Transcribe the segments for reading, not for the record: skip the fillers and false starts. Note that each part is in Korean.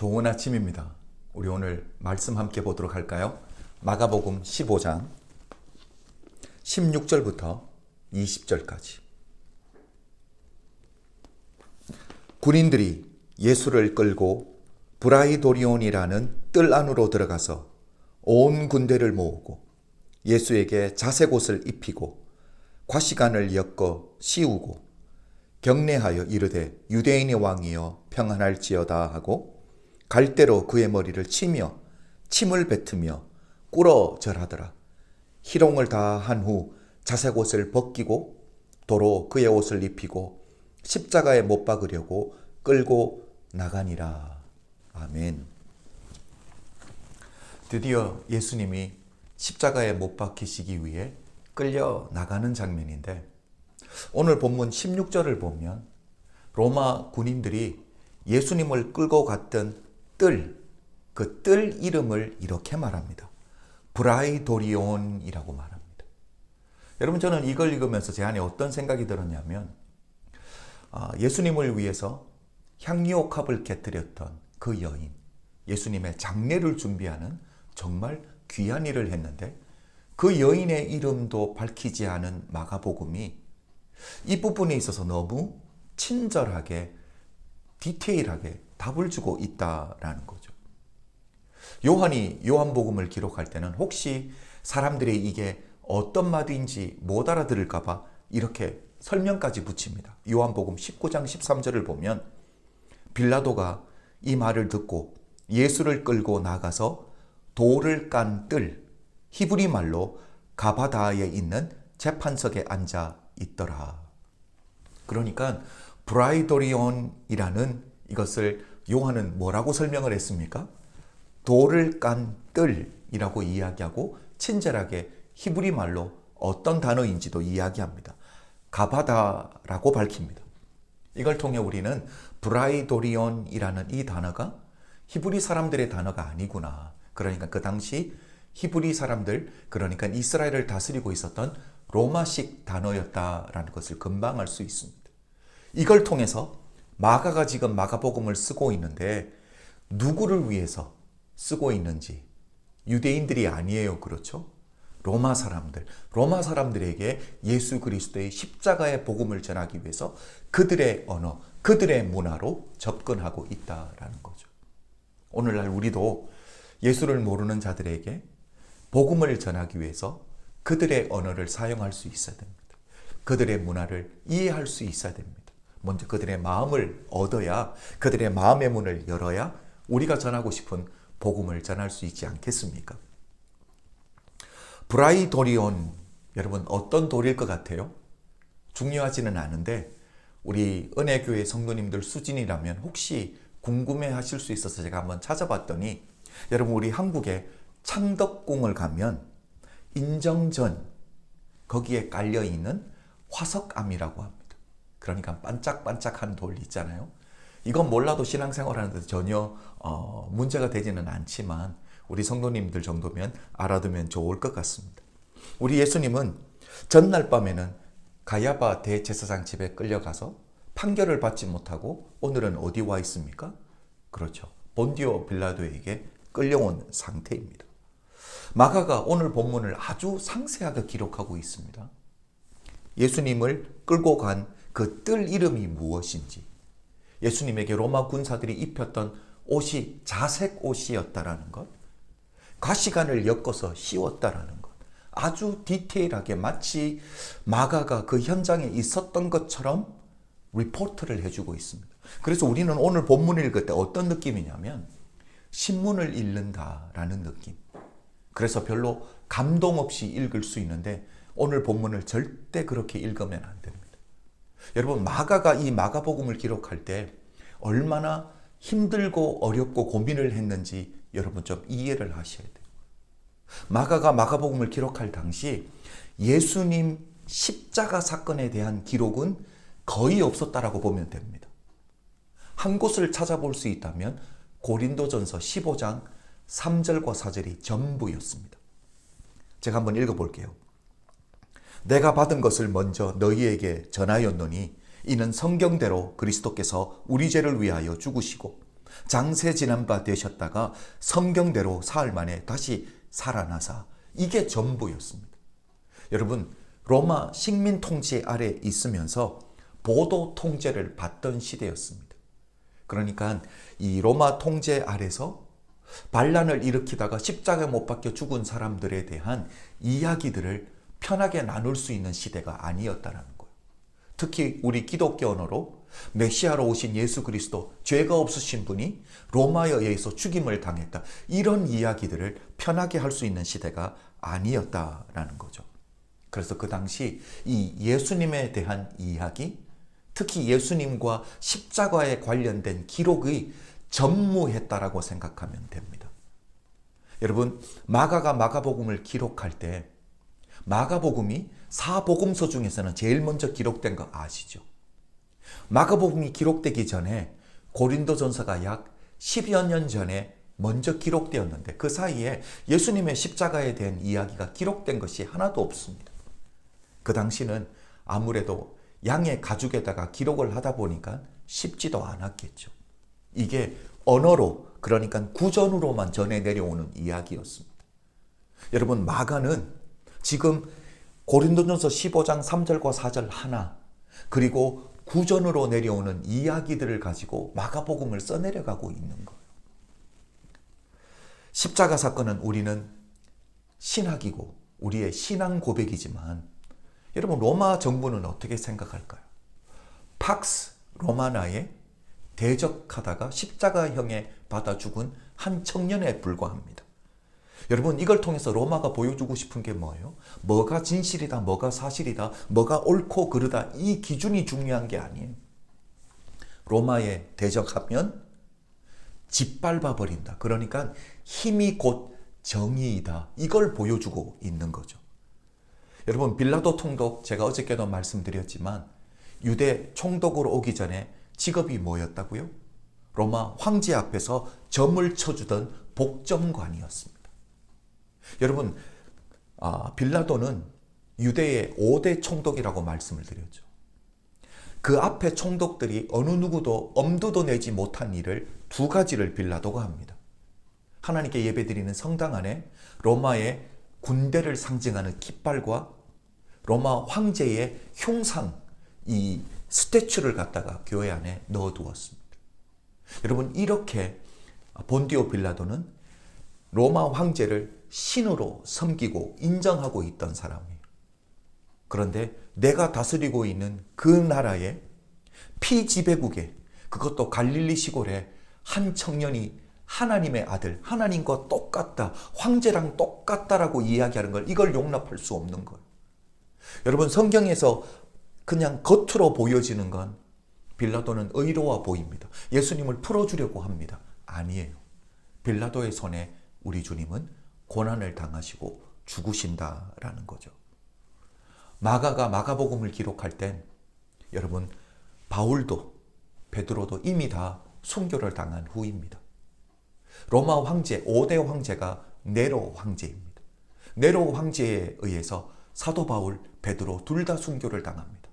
좋은 아침입니다. 우리 오늘 말씀 함께 보도록 할까요? 마가복음 15장 16절부터 20절까지. 군인들이 예수를 끌고 브라이도리온이라는 뜰 안으로 들어가서 온 군대를 모으고 예수에게 자색 옷을 입히고 과시간을 엮어 씌우고 경례하여 이르되 유대인의 왕이여 평안할지어다 하고 갈대로 그의 머리를 치며 침을 뱉으며 꿇어 절하더라. 희롱을 다 한 후 자색 옷을 벗기고 도로 그의 옷을 입히고 십자가에 못 박으려고 끌고 나가니라. 아멘. 드디어 예수님이 십자가에 못 박히시기 위해 끌려 나가는 장면인데, 오늘 본문 16절을 보면 로마 군인들이 예수님을 끌고 갔던 그 뜰 이름을 이렇게 말합니다. 브라이도리온이라고 말합니다. 여러분, 저는 이걸 읽으면서 제 안에 어떤 생각이 들었냐면, 예수님을 위해서 향유옥합을 깨뜨렸던 그 여인, 예수님의 장례를 준비하는 정말 귀한 일을 했는데 그 여인의 이름도 밝히지 않은 마가복음이 이 부분에 있어서 너무 친절하게 디테일하게 답을 주고 있다라는 거죠. 요한이 요한복음을 기록할 때는 혹시 사람들이 이게 어떤 말인지 못 알아들을까 봐 이렇게 설명까지 붙입니다. 요한복음 19장 13절을 보면 빌라도가 이 말을 듣고 예수를 끌고 나가서 돌을 깐 뜰, 히브리 말로 가바다에 있는 재판석에 앉아 있더라. 그러니까 브라이도리온이라는 이것을 요한은 뭐라고 설명을 했습니까? 돌을 깐 뜰이라고 이야기하고 친절하게 히브리 말로 어떤 단어인지도 이야기합니다. 가바다라고 밝힙니다. 이걸 통해 우리는 브라이도리온이라는 이 단어가 히브리 사람들의 단어가 아니구나. 그러니까 그 당시 히브리 사람들, 그러니까 이스라엘을 다스리고 있었던 로마식 단어였다라는 것을 금방 알 수 있습니다. 이걸 통해서 마가가 지금 마가복음을 쓰고 있는데 누구를 위해서 쓰고 있는지, 유대인들이 아니에요. 그렇죠? 로마 사람들에게 예수 그리스도의 십자가의 복음을 전하기 위해서 그들의 언어, 그들의 문화로 접근하고 있다라는 거죠. 오늘날 우리도 예수를 모르는 자들에게 복음을 전하기 위해서 그들의 언어를 사용할 수 있어야 됩니다. 그들의 문화를 이해할 수 있어야 됩니다. 먼저 그들의 마음을 얻어야, 그들의 마음의 문을 열어야 우리가 전하고 싶은 복음을 전할 수 있지 않겠습니까? 브라이도리온, 여러분 어떤 돌일 것 같아요? 중요하지는 않은데 우리 은혜교회 성도님들 수준이라면 혹시 궁금해 하실 수 있어서 제가 한번 찾아봤더니, 여러분 우리 한국에 창덕궁을 가면 인정전 거기에 깔려있는 화석암이라고 합니다. 그러니까 반짝반짝한 돌 있잖아요. 이건 몰라도 신앙생활 하는데 전혀 문제가 되지는 않지만 우리 성도님들 정도면 알아두면 좋을 것 같습니다. 우리 예수님은 전날 밤에는 가야바 대제사장 집에 끌려가서 판결을 받지 못하고 오늘은 어디 와 있습니까? 그렇죠. 본디오 빌라도에게 끌려온 상태입니다. 마가가 오늘 본문을 아주 상세하게 기록하고 있습니다. 예수님을 끌고 간 그 뜰 이름이 무엇인지, 예수님에게 로마 군사들이 입혔던 옷이 자색 옷이었다라는 것, 가시관을 엮어서 씌웠다라는 것, 아주 디테일하게 마치 마가가 그 현장에 있었던 것처럼 리포트를 해주고 있습니다. 그래서 우리는 오늘 본문을 읽을 때 어떤 느낌이냐면 신문을 읽는다라는 느낌. 그래서 별로 감동 없이 읽을 수 있는데 오늘 본문을 절대 그렇게 읽으면 안 됩니다. 여러분, 마가가 이 마가복음을 기록할 때 얼마나 힘들고 어렵고 고민을 했는지 여러분 좀 이해를 하셔야 돼요. 마가가 마가복음을 기록할 당시 예수님 십자가 사건에 대한 기록은 거의 없었다라고 보면 됩니다. 한 곳을 찾아볼 수 있다면 고린도전서 15장 3절과 4절이 전부였습니다. 제가 한번 읽어볼게요. 내가 받은 것을 먼저 너희에게 전하였노니 이는 성경대로 그리스도께서 우리 죄를 위하여 죽으시고 장세 지난 바 되셨다가 성경대로 사흘 만에 다시 살아나사 이게 전부였습니다. 여러분, 로마 식민 통치 아래 있으면서 보도 통제를 받던 시대였습니다. 그러니까 이 로마 통제 아래서 반란을 일으키다가 십자가에 못 박혀 죽은 사람들에 대한 이야기들을 편하게 나눌 수 있는 시대가 아니었다는 거예요. 특히 우리 기독교 언어로 메시아로 오신 예수 그리스도, 죄가 없으신 분이 로마에 의해서 죽임을 당했다, 이런 이야기들을 편하게 할 수 있는 시대가 아니었다라는 거죠. 그래서 그 당시 이 예수님에 대한 이야기, 특히 예수님과 십자가에 관련된 기록이 전무했다라고 생각하면 됩니다. 여러분, 마가가 마가복음을 기록할 때 마가복음이 사복음서 중에서는 제일 먼저 기록된 거 아시죠? 마가복음이 기록되기 전에 고린도전서가 약 10여 년 전에 먼저 기록되었는데 그 사이에 예수님의 십자가에 대한 이야기가 기록된 것이 하나도 없습니다. 그 당시는 아무래도 양의 가죽에다가 기록을 하다 보니까 쉽지도 않았겠죠. 이게 언어로, 그러니까 구전으로만 전해 내려오는 이야기였습니다. 여러분, 마가는 지금 고린도전서 15장 3절과 4절 하나, 그리고 구전으로 내려오는 이야기들을 가지고 마가복음을 써내려가고 있는 거예요. 십자가 사건은 우리는 신학이고 우리의 신앙 고백이지만 여러분, 로마 정부는 어떻게 생각할까요? 팍스 로마나에 대적하다가 십자가형에 받아 죽은 한 청년에 불과합니다. 여러분, 이걸 통해서 로마가 보여주고 싶은 게 뭐예요? 뭐가 진실이다, 뭐가 사실이다, 뭐가 옳고 그르다, 이 기준이 중요한 게 아니에요. 로마에 대적하면 짓밟아 버린다. 그러니까 힘이 곧 정의이다. 이걸 보여주고 있는 거죠. 여러분, 빌라도 총독, 제가 어저께도 말씀드렸지만 유대 총독으로 오기 전에 직업이 뭐였다고요? 로마 황제 앞에서 점을 쳐주던 복점관이었습니다. 여러분, 빌라도는 유대의 5대 총독이라고 말씀을 드렸죠. 그 앞에 총독들이 어느 누구도 엄두도 내지 못한 일을 두 가지를 빌라도가 합니다. 하나님께 예배드리는 성당 안에 로마의 군대를 상징하는 깃발과 로마 황제의 흉상, 이 스태츄를 갖다가 교회 안에 넣어두었습니다. 여러분, 이렇게 본디오 빌라도는 로마 황제를 신으로 섬기고 인정하고 있던 사람이에요. 그런데 내가 다스리고 있는 그 나라의 피지배국에, 그것도 갈릴리 시골에 한 청년이 하나님의 아들, 하나님과 똑같다, 황제랑 똑같다라고 이야기하는 걸, 이걸 용납할 수 없는 거예요. 여러분, 성경에서 그냥 겉으로 보여지는 건 빌라도는 의로워 보입니다. 예수님을 풀어주려고 합니다. 아니에요. 빌라도의 손에 우리 주님은 고난을 당하시고 죽으신다라는 거죠. 마가가 마가복음을 기록할 땐 여러분, 바울도 베드로도 이미 다 순교를 당한 후입니다. 로마 황제, 5대 황제가 네로 황제입니다. 네로 황제에 의해서 사도 바울, 베드로 둘 다 순교를 당합니다.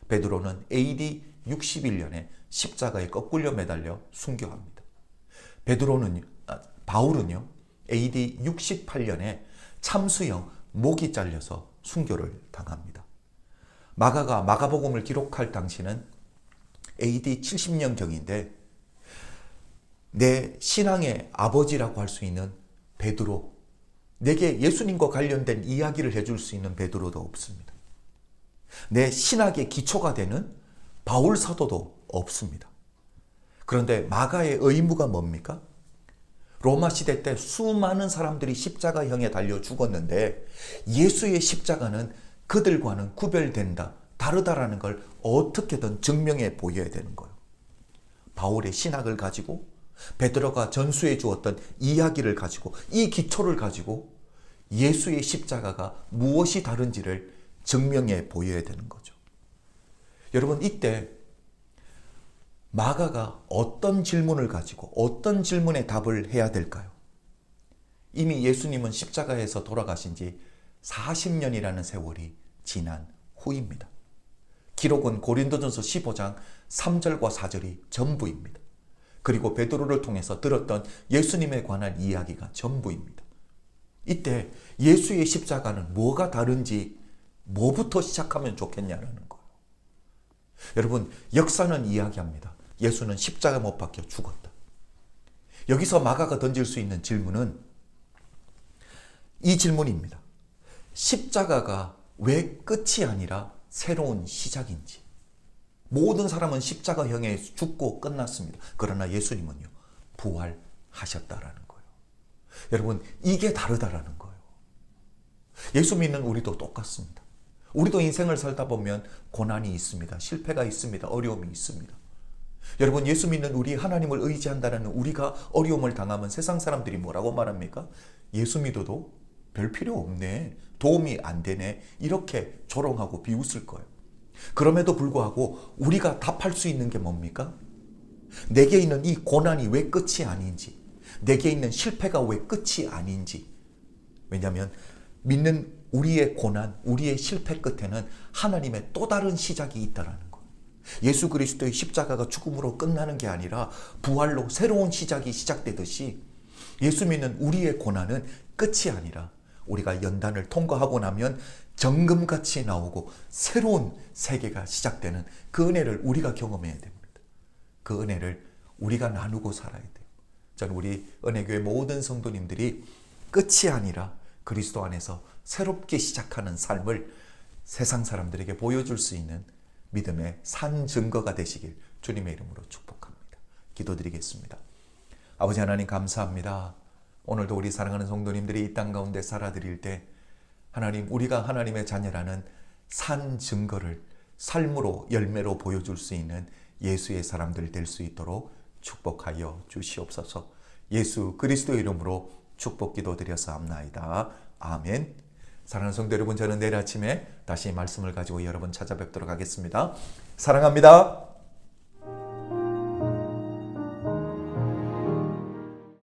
베드로는 AD 61년에 십자가에 거꾸려 매달려 순교합니다. 바울은요, AD 68년에 참수형, 목이 잘려서 순교를 당합니다. 마가가 마가복음을 기록할 당시는 AD 70년경인데 내 신앙의 아버지라고 할 수 있는 베드로, 내게 예수님과 관련된 이야기를 해줄 수 있는 베드로도 없습니다. 내 신학의 기초가 되는 바울 사도도 없습니다. 그런데 마가의 의무가 뭡니까? 로마 시대 때 수많은 사람들이 십자가형에 달려 죽었는데 예수의 십자가는 그들과는 구별된다, 다르다라는 걸 어떻게든 증명해 보여야 되는 거예요. 바울의 신학을 가지고, 베드로가 전수해 주었던 이야기를 가지고, 이 기초를 가지고 예수의 십자가가 무엇이 다른지를 증명해 보여야 되는 거죠. 여러분, 이때 마가가 어떤 질문을 가지고 어떤 질문에 답을 해야 될까요? 이미 예수님은 십자가에서 돌아가신 지 40년이라는 세월이 지난 후입니다. 기록은 고린도전서 15장 3절과 4절이 전부입니다. 그리고 베드로를 통해서 들었던 예수님에 관한 이야기가 전부입니다. 이때 예수의 십자가는 뭐가 다른지 뭐부터 시작하면 좋겠냐는 거예요. 여러분, 역사는 이야기합니다. 예수는 십자가 못 박혀 죽었다. 여기서 마가가 던질 수 있는 질문은 이 질문입니다. 십자가가 왜 끝이 아니라 새로운 시작인지. 모든 사람은 십자가형에 죽고 끝났습니다. 그러나 예수님은요, 부활하셨다라는 거예요. 여러분, 이게 다르다라는 거예요. 예수 믿는 우리도 똑같습니다. 우리도 인생을 살다 보면 고난이 있습니다. 실패가 있습니다. 어려움이 있습니다. 여러분, 예수 믿는 우리 하나님을 의지한다는 우리가 어려움을 당하면 세상 사람들이 뭐라고 말합니까? 예수 믿어도 별 필요 없네. 도움이 안 되네. 이렇게 조롱하고 비웃을 거예요. 그럼에도 불구하고 우리가 답할 수 있는 게 뭡니까? 내게 있는 이 고난이 왜 끝이 아닌지, 내게 있는 실패가 왜 끝이 아닌지. 왜냐하면 믿는 우리의 고난, 우리의 실패 끝에는 하나님의 또 다른 시작이 있다라는 거예요. 예수 그리스도의 십자가가 죽음으로 끝나는 게 아니라 부활로 새로운 시작이 시작되듯이 예수 믿는 우리의 고난은 끝이 아니라 우리가 연단을 통과하고 나면 정금같이 나오고 새로운 세계가 시작되는 그 은혜를 우리가 경험해야 됩니다. 그 은혜를 우리가 나누고 살아야 돼요. 저는 우리 은혜교회 모든 성도님들이 끝이 아니라 그리스도 안에서 새롭게 시작하는 삶을 세상 사람들에게 보여줄 수 있는 믿음의 산 증거가 되시길 주님의 이름으로 축복합니다. 기도드리겠습니다. 아버지 하나님, 감사합니다. 오늘도 우리 사랑하는 성도님들이 이 땅 가운데 살아드릴 때 하나님, 우리가 하나님의 자녀라는 산 증거를 삶으로, 열매로 보여줄 수 있는 예수의 사람들 될 수 있도록 축복하여 주시옵소서. 예수 그리스도의 이름으로 축복 기도드려사옵나이다. 아멘. 사랑하는 성도 여러분, 저는 내일 아침에 다시 말씀을 가지고 여러분 찾아뵙도록 하겠습니다. 사랑합니다.